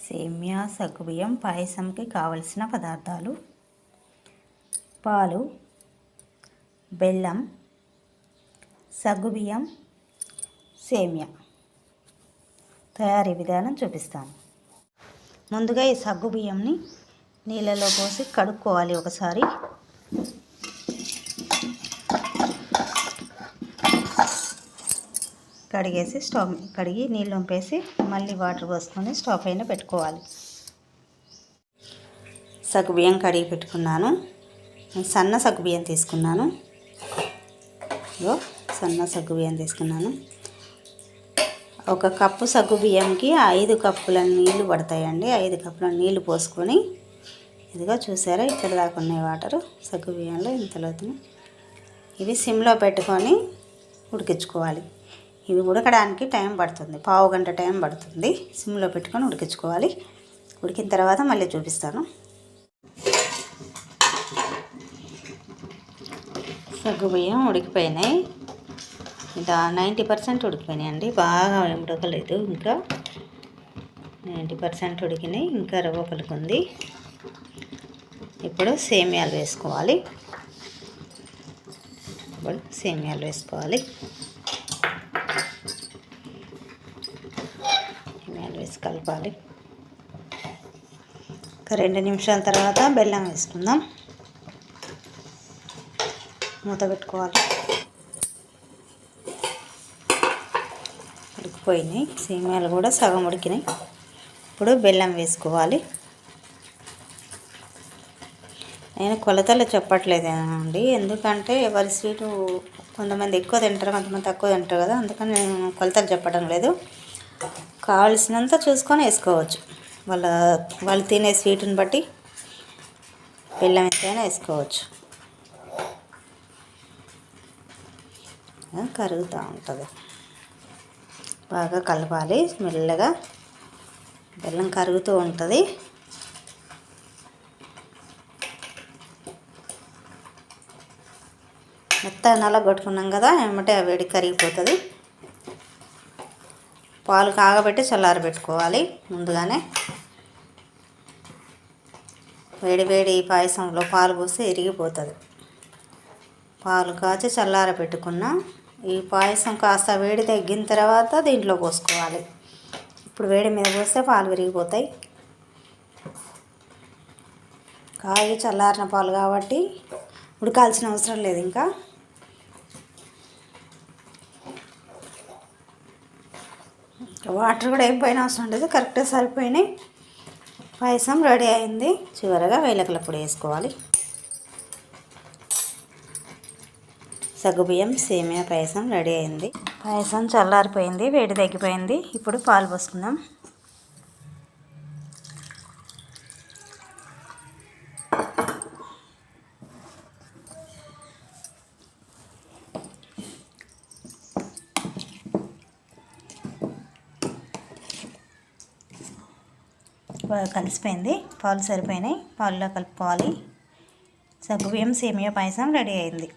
సేమియా సగ్గుబియ్యం పాయసంకి కావలసిన పదార్థాలు: పాలు, బెల్లం, సగ్గుబియ్యం, సేమియా. తయారీ విధానం చూపిస్తాను. ముందుగా ఈ సగ్గుబియ్యంని నీళ్ళలో పోసి కడుక్కోవాలి. ఒకసారి కడిగేసి కడిగి నీళ్ళు వంపేసి మళ్ళీ వాటర్ పోసుకొని స్టవ్ పైన పెట్టుకోవాలి. సగ్గుబియ్యం కడిగి పెట్టుకున్నాను. సన్న సగ్గుబియ్యం తీసుకున్నాను. సన్న సగ్గుబియ్యం తీసుకున్నాను. ఒక కప్పు సగ్గుబియ్యంకి 5 కప్పుల నీళ్ళు పడతాయండి. 5 కప్పుల నీళ్ళు పోసుకొని, ఇదిగా చూసారా ఇక్కడ దాకా ఉన్నాయి వాటరు సగ్గుబియ్యంలో ఇంతలోతుని. ఇవి సిమ్లో పెట్టుకొని ఉడికించుకోవాలి. ఇవి ఉడకడానికి టైం పడుతుంది, పావు గంట టైం పడుతుంది. సిమ్లో పెట్టుకొని ఉడికించుకోవాలి. ఉడికిన తర్వాత మళ్ళీ చూపిస్తాను. సగ్గుబియ్యం ఉడికిపోయినాయి. ఇలా 90% ఉడికిపోయినాయి అండి. బాగా ఉడకలేదు, ఇంకా 90% ఉడికినాయి. ఇంకా రవ్వ పలుకుంది. ఇప్పుడు సేమియాలు వేసుకోవాలి. సేమియాలు వేసి కలపాలి. ఒక 2 నిమిషాల తర్వాత బెల్లం వేసుకుందాం. మూత పెట్టుకోవాలి. ఉడికిపోయినాయి సేమియాలు కూడా సగం ఉడికినాయి. ఇప్పుడు బెల్లం వేసుకోవాలి. నేను కొలతలు చెప్పట్లేదండి, ఎందుకంటే ఎవరి స్వీటు కొంతమంది ఎక్కువ తింటారు, కొంతమంది తక్కువ తింటారు కదా, అందుకని నేను కొలతలు చెప్పడం లేదు. కావలసినంత చూసుకొని వేసుకోవచ్చు. వాళ్ళు తినే స్వీటుని బట్టి బెల్లం ఎంతైనా వేసుకోవచ్చు. కరుగుతూ ఉంటుంది. బాగా కలపాలి మెల్లగా. బెల్లం కరుగుతూ ఉంటుంది. మెత్తగా నల్లగొట్టుకున్నాం కదా, ఏమంటే ఆ వేడి కరిగిపోతుంది. పాలు కాగబెట్టి చల్లారబెట్టుకోవాలి ముందుగానే. వేడి పాయసంలో పాలు పోస్తే ఇరిగిపోతుంది. పాలు కాచి చల్లారబెట్టుకున్న ఈ పాయసం కాస్త వేడి తగ్గిన తర్వాత దీంట్లో పోసుకోవాలి. ఇప్పుడు వేడి మీద పోస్తే పాలు విరిగిపోతాయి. కాగి చల్లారిన పాలు కాబట్టి ఉడకాల్సిన అవసరం లేదు. ఇంకా వాటర్ కూడా ఏం పోయిన అవసరం లేదు, కరెక్ట్గా సరిపోయినాయి. పాయసం రెడీ అయింది. చివరగా వేలకల పొడి వేసుకోవాలి. సగ్గుబియ్యం సేమియా పాయసం రెడీ అయింది. పాయసం చల్లారిపోయింది, వేడి తగ్గిపోయింది. ఇప్పుడు పాలు పోసుకుందాం. బాగా కలిసిపోయింది, పాలు సరిపోయినాయి. పాలులో కలుపుకోవాలి. సగ్గుబియ్యం సేమియా పాయసం రెడీ అయింది.